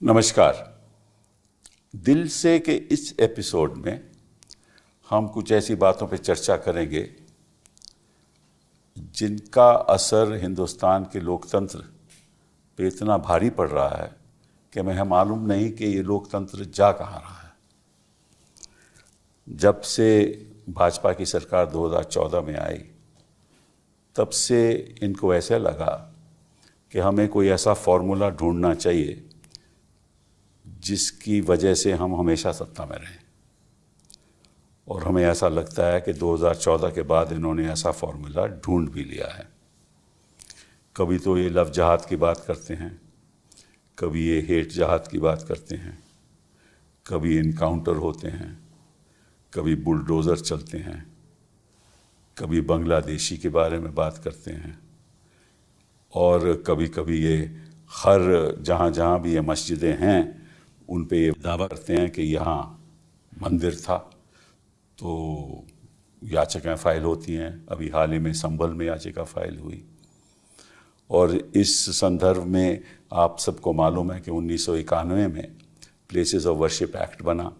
नमस्कार। दिल से के इस एपिसोड में हम कुछ ऐसी बातों पर चर्चा करेंगे जिनका असर हिंदुस्तान के लोकतंत्र पे इतना भारी पड़ रहा है कि हमें मालूम नहीं कि ये लोकतंत्र जा कहाँ रहा है। जब से भाजपा की सरकार 2014 में आई तब से इनको ऐसा लगा कि हमें कोई ऐसा फॉर्मूला ढूंढना चाहिए जिसकी वजह से हम हमेशा सत्ता में रहें, और हमें ऐसा लगता है कि 2014 के बाद इन्होंने ऐसा फॉर्मूला ढूंढ भी लिया है। कभी तो ये लव जहाद की बात करते हैं, कभी ये हेट जहाद की बात करते हैं, कभी इनकाउंटर होते हैं, कभी बुलडोज़र चलते हैं, कभी बांग्लादेशी के बारे में बात करते हैं, और कभी कभी ये हर जहाँ भी ये मस्जिदें हैं उन पे ये दावा करते हैं कि यहाँ मंदिर था। तो याचिकाएं फाइल होती हैं। अभी हाल ही में संभल में याचिका फाइल हुई, और इस संदर्भ में आप सबको मालूम है कि 1991 में प्लेसेस ऑफ वर्शिप एक्ट बना।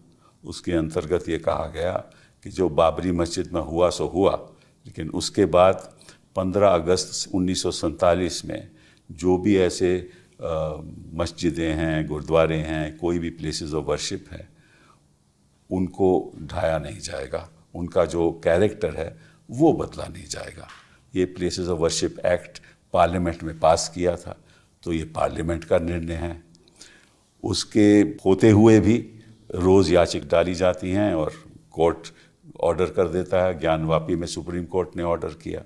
उसके अंतर्गत ये कहा गया कि जो बाबरी मस्जिद में हुआ सो हुआ, लेकिन उसके बाद 15 अगस्त 1947 में जो भी ऐसे मस्जिदें हैं, गुरुद्वारे हैं, कोई भी प्लेसेस ऑफ वर्शिप है, उनको ढाया नहीं जाएगा। उनका जो कैरेक्टर है वो बदला नहीं जाएगा। ये places of worship act parliament में पास किया था, तो ये पार्लियामेंट का निर्णय है। उसके होते हुए भी रोज़ याचिका डाली जाती हैं और कोर्ट ऑर्डर कर देता है। ज्ञानवापी में सुप्रीम कोर्ट ने ऑर्डर किया,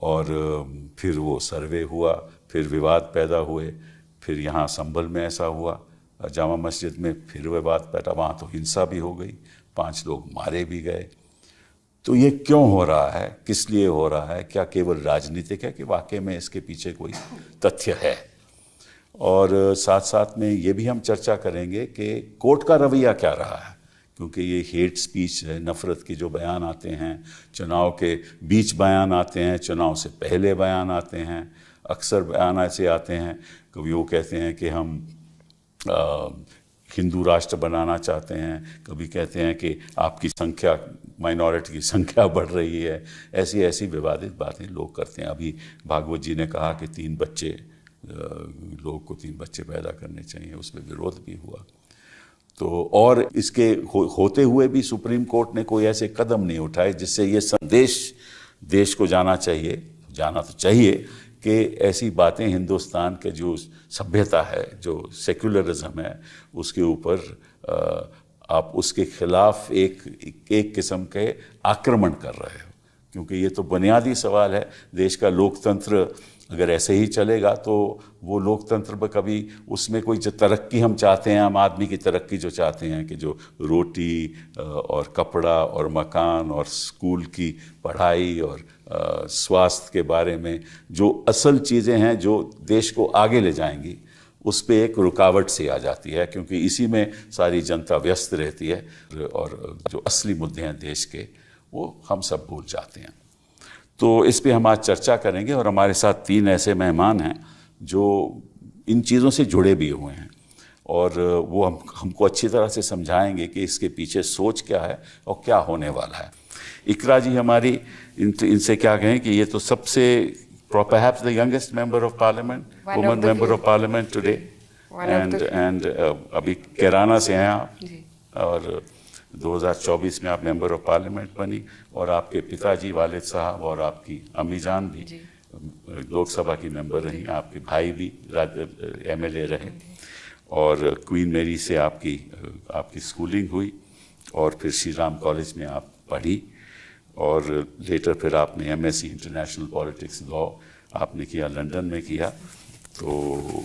और फिर वो सर्वे हुआ, फिर विवाद पैदा हुए, फिर यहाँ संभल में ऐसा हुआ, जामा मस्जिद में फिर विवाद पैदा, वहाँ तो हिंसा भी हो गई, 5 लोग मारे भी गए। तो ये क्यों हो रहा है, किस लिए हो रहा है? क्या केवल राजनीतिक है कि वाकई में इसके पीछे कोई तथ्य है? और साथ साथ में ये भी हम चर्चा करेंगे कि कोर्ट का रवैया क्या रहा है, क्योंकि ये हेट स्पीच है, नफ़रत के जो बयान आते हैं, चुनाव के बीच बयान आते हैं, चुनाव से पहले बयान आते हैं, अक्सर बयान ऐसे आते हैं। कभी वो कहते हैं कि हम हिंदू राष्ट्र बनाना चाहते हैं, कभी कहते हैं कि आपकी संख्या, माइनॉरिटी की संख्या बढ़ रही है। ऐसी ऐसी विवादित बातें लोग करते हैं। अभी भागवत जी ने कहा कि 3 बच्चे, लोग को 3 बच्चे पैदा करने चाहिए, उसमें विरोध भी हुआ। तो और इसके होते हुए भी सुप्रीम कोर्ट ने कोई ऐसे कदम नहीं उठाए जिससे ये संदेश देश को जाना तो चाहिए कि ऐसी बातें हिंदुस्तान के जो सभ्यता है, जो सेक्युलरिज्म है, उसके ऊपर आप उसके खिलाफ एक किस्म के आक्रमण कर रहे हो। क्योंकि ये तो बुनियादी सवाल है, देश का लोकतंत्र अगर ऐसे ही चलेगा तो वो लोकतंत्र पर कभी उसमें कोई जो तरक्की हम चाहते हैं, आम आदमी की तरक्की जो चाहते हैं कि जो रोटी और कपड़ा और मकान और स्कूल की पढ़ाई और स्वास्थ्य के बारे में जो असल चीज़ें हैं जो देश को आगे ले जाएंगी, उस पर एक रुकावट सी आ जाती है, क्योंकि इसी में सारी जनता व्यस्त रहती है, और जो असली मुद्दे हैं देश के वो हम सब भूल जाते हैं। तो इस पे हम आज चर्चा करेंगे, और हमारे साथ 3 ऐसे मेहमान हैं जो इन चीज़ों से जुड़े भी हुए हैं, और वो हमको अच्छी तरह से समझाएंगे कि इसके पीछे सोच क्या है और क्या होने वाला है। इकरा जी हमारी, इनसे क्या कहें कि ये तो सबसे perhaps the youngest member of parliament, woman member of parliament today, and अभी कैराना से हैं आप, और 2024 में आप मेंबर ऑफ पार्लियामेंट बनी, और आपके पिताजी वालिद साहब और आपकी अम्मी जान भी लोकसभा की मेंबर रही, आपके भाई भी MLA रहे, और क्वीन मेरी से आपकी स्कूलिंग हुई, और फिर श्री राम कॉलेज में आप पढ़ी, और लेटर फिर आपने MSc इंटरनेशनल पॉलिटिक्स लॉ आपने किया, लंदन में किया। तो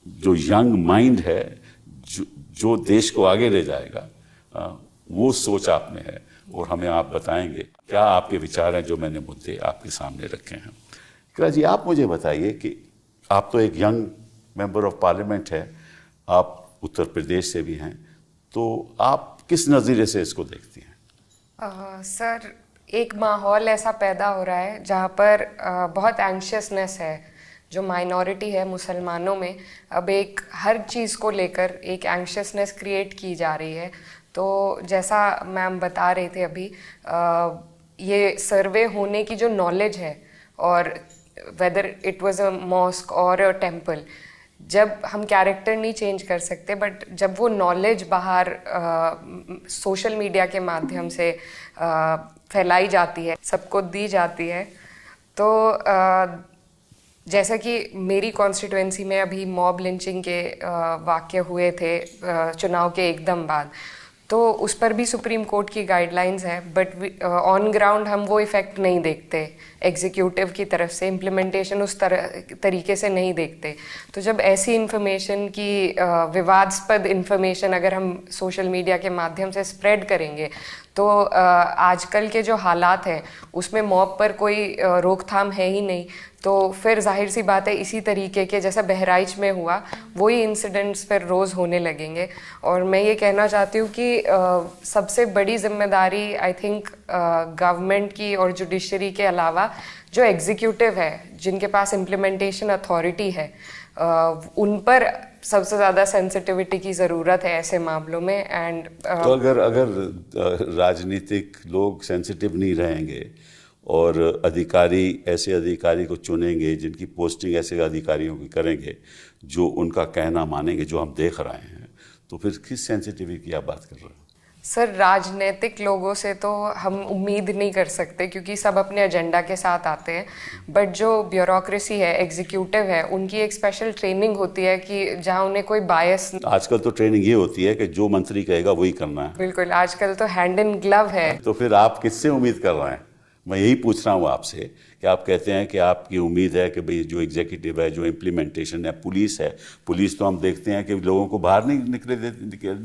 जो यंग माइंड है, जो देश को आगे ले जाएगा, वो सोच आप में है, और हमें आप बताएंगे क्या आपके विचार हैं जो मैंने मुद्दे आपके सामने रखे हैं। इकरा जी, आप मुझे बताइए कि आप तो एक यंग मेंबर ऑफ पार्लियामेंट है, आप उत्तर प्रदेश से भी हैं, तो आप किस नज़रिए से इसको देखती हैं? सर, एक माहौल ऐसा पैदा हो रहा है जहाँ पर बहुत एंशियसनेस है जो माइनॉरिटी है मुसलमानों में, अब एक हर चीज़ को लेकर एक एंग्शियसनेस क्रिएट की जा रही है। तो जैसा मैम बता रहे थे अभी, ये सर्वे होने की जो नॉलेज है, और whether it was a mosque और अ टेम्पल, जब हम कैरेक्टर नहीं चेंज कर सकते, बट जब वो नॉलेज बाहर सोशल मीडिया के माध्यम से फैलाई जाती है, सबको दी जाती है, तो जैसा कि मेरी कॉन्स्टिट्यूएंसी में अभी मॉब लिंचिंग के वाक़ये हुए थे चुनाव के एकदम बाद, तो उस पर भी सुप्रीम कोर्ट की गाइडलाइंस है, बट ऑन ग्राउंड हम वो इफ़ेक्ट नहीं देखते एग्जीक्यूटिव की तरफ से, इम्प्लीमेंटेशन उस तरीके से नहीं देखते। तो जब ऐसी इन्फॉर्मेशन की विवादास्पद इन्फॉर्मेशन अगर हम सोशल मीडिया के माध्यम से स्प्रेड करेंगे, तो आजकल के जो हालात हैं उसमें मॉब पर कोई रोकथाम है ही नहीं, तो फिर जाहिर सी बात है इसी तरीके के जैसा बहराइच में हुआ वही इंसिडेंट्स फिर रोज़ होने लगेंगे। और मैं ये कहना चाहती हूँ कि सबसे बड़ी जिम्मेदारी आई थिंक गवर्नमेंट की और जुडिशरी के अलावा जो एग्जीक्यूटिव है, जिनके पास इम्प्लीमेंटेशन अथॉरिटी है, उन पर सबसे ज़्यादा सेंसिटिविटी की ज़रूरत है ऐसे मामलों में। एंड तो अगर राजनीतिक लोग सेंसिटिव नहीं रहेंगे और अधिकारी ऐसे अधिकारी को चुनेंगे जिनकी पोस्टिंग ऐसे अधिकारियों की करेंगे जो उनका कहना मानेंगे, जो हम देख रहे हैं, तो फिर किस सेंसिटिविटी की आप बात कर रहे हैं? सर, राजनीतिक लोगों से तो हम उम्मीद नहीं कर सकते क्योंकि सब अपने एजेंडा के साथ आते हैं, बट जो ब्यूरोक्रेसी है, एग्जीक्यूटिव है, उनकी एक स्पेशल ट्रेनिंग होती है कि जहां उन्हें कोई बायस। आजकल तो ट्रेनिंग ये होती है कि जो मंत्री कहेगा वही करना है। बिल्कुल, आजकल तो हैंड इन ग्लव है। तो फिर आप किससे उम्मीद कर रहे हैं? मैं यही पूछ रहा हूँ आपसे कि आप कहते हैं कि आपकी उम्मीद है कि भाई जो एग्जीक्यूटिव है, जो इम्प्लीमेंटेशन है, पुलिस है, पुलिस तो हम देखते हैं कि लोगों को बाहर नहीं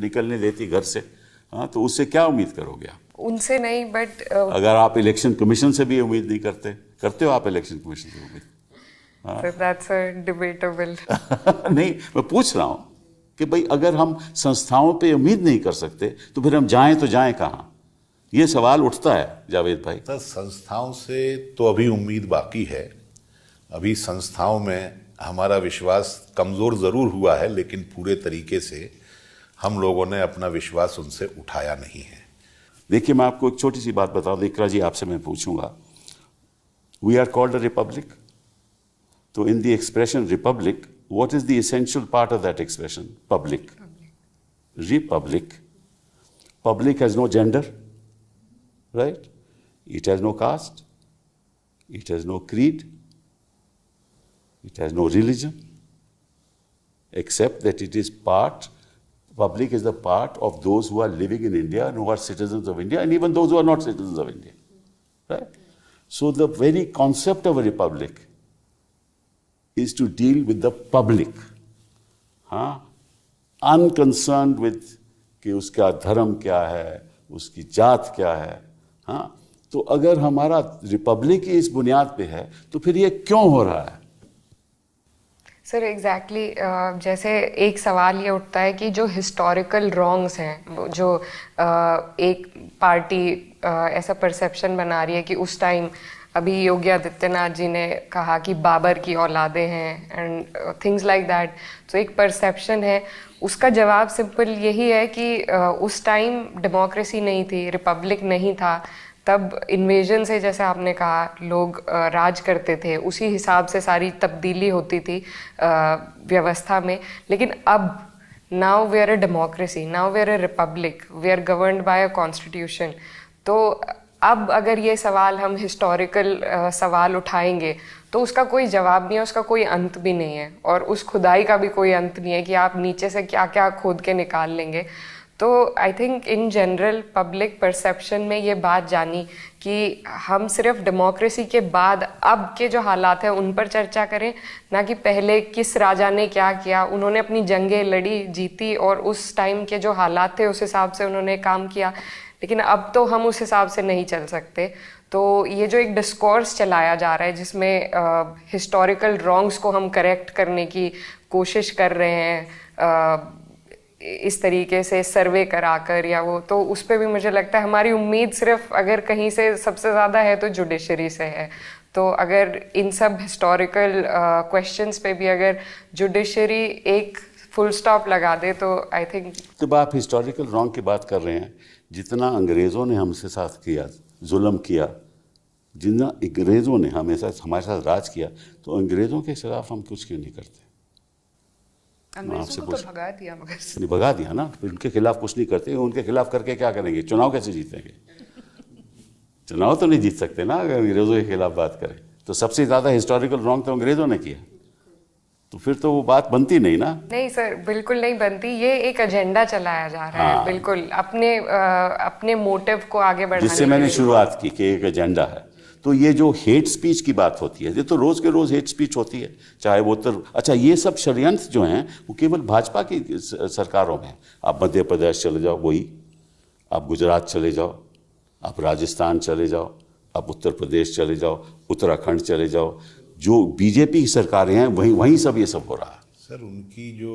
निकलने देती घर से। हाँ, तो उससे क्या उम्मीद करोगे आप? उनसे नहीं, बट अगर आप इलेक्शन कमीशन से भी उम्मीद नहीं करते हो आप इलेक्शन कमीशन से उम्मीद? That's debatable. नहीं, मैं पूछ रहा हूँ कि भाई अगर हम संस्थाओं पे उम्मीद नहीं कर सकते तो फिर हम जाएं तो जाएं कहाँ? ये सवाल उठता है जावेद भाई। सर, संस्थाओं से तो अभी उम्मीद बाकी है। अभी संस्थाओं में हमारा विश्वास कमज़ोर ज़रूर हुआ है, लेकिन पूरे तरीके से हम लोगों ने अपना विश्वास उनसे उठाया नहीं है। देखिए, मैं आपको एक छोटी सी बात बता दूं, इकरा जी आपसे मैं पूछूंगा, we are called a republic, तो in the expression republic, what is the essential part of that expression? Public. Republic, public has no gender, right? It has no caste, it has no creed, it has no religion, except that it is part, public is the part of those who are living in India and who are citizens of India, and even those who are not citizens of India, right? So the very concept of a republic is to deal with the public, unconcerned with कि उसका धर्म क्या है, उसकी जात क्या है। हाँ, तो अगर हमारा रिपब्लिक इस बुनियाद पे है तो फिर ये क्यों हो रहा है? सर, एग्जैक्टली जैसे एक सवाल ये उठता है कि जो हिस्टोरिकल रॉन्ग्स हैं, जो एक पार्टी ऐसा परसेप्शन बना रही है कि उस टाइम, अभी योगी आदित्यनाथ जी ने कहा कि बाबर की औलादें हैं एंड थिंग्स लाइक दैट, तो एक परसेप्शन है। उसका जवाब सिंपल यही है कि उस टाइम डेमोक्रेसी नहीं थी, रिपब्लिक नहीं था, तब इन्वेजन से, जैसे आपने कहा, लोग राज करते थे, उसी हिसाब से सारी तब्दीली होती थी व्यवस्था में। लेकिन अब now we are a democracy, now we are a republic, we are governed by a constitution. तो अब अगर ये सवाल, हम हिस्टोरिकल सवाल उठाएंगे तो उसका कोई जवाब नहीं है, उसका कोई अंत भी नहीं है, और उस खुदाई का भी कोई अंत नहीं है कि आप नीचे से क्या क्या खोद के निकाल लेंगे। तो I think in general public perception में ये बात जानी कि हम सिर्फ डेमोक्रेसी के बाद अब के जो हालात हैं उन पर चर्चा करें, ना कि पहले किस राजा ने क्या किया। उन्होंने अपनी जंगें लड़ी, जीती, और उस टाइम के जो हालात थे उस हिसाब से उन्होंने काम किया, लेकिन अब तो हम उस हिसाब से नहीं चल सकते। तो ये जो एक डिस्कोर्स चलाया जा रहा है जिसमें हिस्टोरिकल रॉन्ग्स को हम करेक्ट करने की कोशिश कर रहे हैं, इस तरीके से सर्वे कराकर या वो, तो उस पर भी मुझे लगता है हमारी उम्मीद सिर्फ अगर कहीं से सबसे ज़्यादा है तो जुडिशरी से है। तो अगर इन सब हिस्टोरिकल क्वेश्चंस पे भी अगर जुडिशरी एक फुल स्टॉप लगा दे तो आई थिंक। तो आप हिस्टोरिकल रॉन्ग की बात कर रहे हैं, जितना अंग्रेज़ों ने हमसे साथ किया, जुल्म किया, जितना अंग्रेज़ों ने हमारे साथ राज किया, तो अंग्रेज़ों के खिलाफ हम कुछ क्यों नहीं करते? अंग्रेजों को तो भगा दिया, मगर नहीं भगा दिया ना, फिर उनके खिलाफ कुछ नहीं करते। उनके खिलाफ करके क्या करेंगे? चुनाव कैसे जीतेंगे? चुनाव तो नहीं जीत सकते ना अगर अंग्रेज़ों के खिलाफ बात करें। तो सबसे ज़्यादा हिस्टोरिकल रॉन्ग तो अंग्रेज़ों ने किया, तो फिर तो वो बात बनती नहीं ना। नहीं सर, बिल्कुल नहीं बनती। ये एक एजेंडा चलाया जा रहा है, बिल्कुल अपने मोटिव को आगे बढ़ाने, जिससे मैंने शुरुआत की कि एक एजेंडा है। तो ये जो हेट स्पीच की बात होती है, ये तो रोज़ के रोज़ हेट स्पीच होती है, चाहे वो अच्छा ये सब षड्यंत्र जो हैं वो केवल भाजपा की सरकारों में। आप मध्य प्रदेश चले जाओ वही, आप गुजरात चले जाओ, आप राजस्थान चले जाओ, आप उत्तर प्रदेश चले जाओ, उत्तराखंड चले जाओ, जो बीजेपी की सरकारें हैं वहीं सब ये सब हो रहा है। सर उनकी जो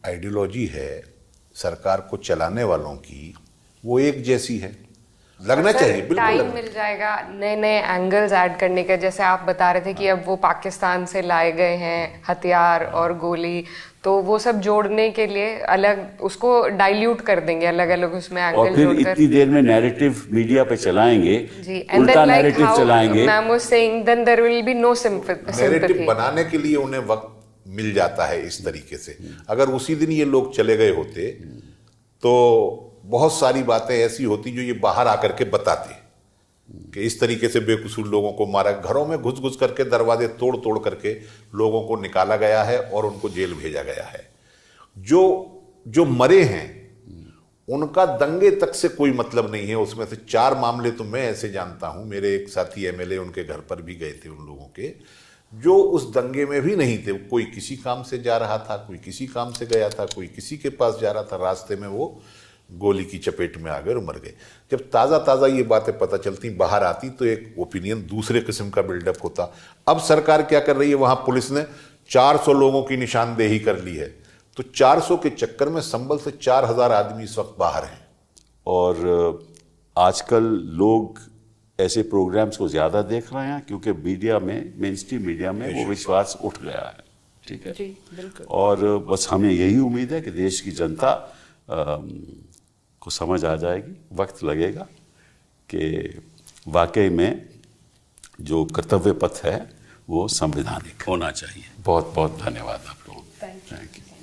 आइडियोलॉजी है सरकार को चलाने वालों की, वो एक जैसी है, लगना चाहिए। बिल्कुल टाइम मिल जाएगा नए नए एंगल्स ऐड करने का। जैसे आप बता रहे थे कि अब वो पाकिस्तान से लाए गए हैं हथियार और गोली, तो वो सब जोड़ने के लिए अलग उसको डाइल्यूट कर देंगे, अलग अलग उसमें एंगल जोड़कर। और फिर इतनी देर में नैरेटिव मीडिया पे चलाएंगे, जी, उल्टा नैरेटिव चलाएंगे। Ma'am was saying then there will be no sympathy. Narrative बनाने के लिए उन्हें वक्त मिल जाता है इस तरीके से। अगर उसी दिन ये लोग चले गए होते तो बहुत सारी बातें ऐसी होती जो ये बाहर आकर के बताते कि इस तरीके से बेकसूर लोगों को मारा, घरों में घुस घुस करके, दरवाजे तोड़ तोड़ करके लोगों को निकाला गया है और उनको जेल भेजा गया है। जो मरे हैं उनका दंगे तक से कोई मतलब नहीं है। उसमें से 4 मामले तो मैं ऐसे जानता हूं, मेरे एक साथी एमएलए उनके घर पर भी गए थे, उन लोगों के जो उस दंगे में भी नहीं थे। कोई किसी काम से जा रहा था, कोई किसी काम से गया था, कोई किसी के पास जा रहा था, रास्ते में वो गोली की चपेट में आ गए और मर गए। जब ताज़ा ताज़ा ये बातें पता चलती, बाहर आती, तो एक ओपिनियन दूसरे किस्म का बिल्डअप होता। अब सरकार क्या कर रही है, वहाँ पुलिस ने 400 लोगों की निशानदेही कर ली है, तो 400 के चक्कर में संभल से 4000 आदमी इस वक्त बाहर हैं। और आजकल लोग ऐसे प्रोग्राम्स को ज़्यादा देख रहे हैं क्योंकि मीडिया में, मेन स्ट्रीम मीडिया में वो विश्वास उठ गया है। ठीक है जी, बिल्कुल। और बस हमें यही उम्मीद है कि देश की जनता को समझ आ जाएगी, वक्त लगेगा कि वाकई में जो कर्तव्य पथ है वो संवैधानिक होना चाहिए। बहुत बहुत धन्यवाद आप लोगों को। Thank you.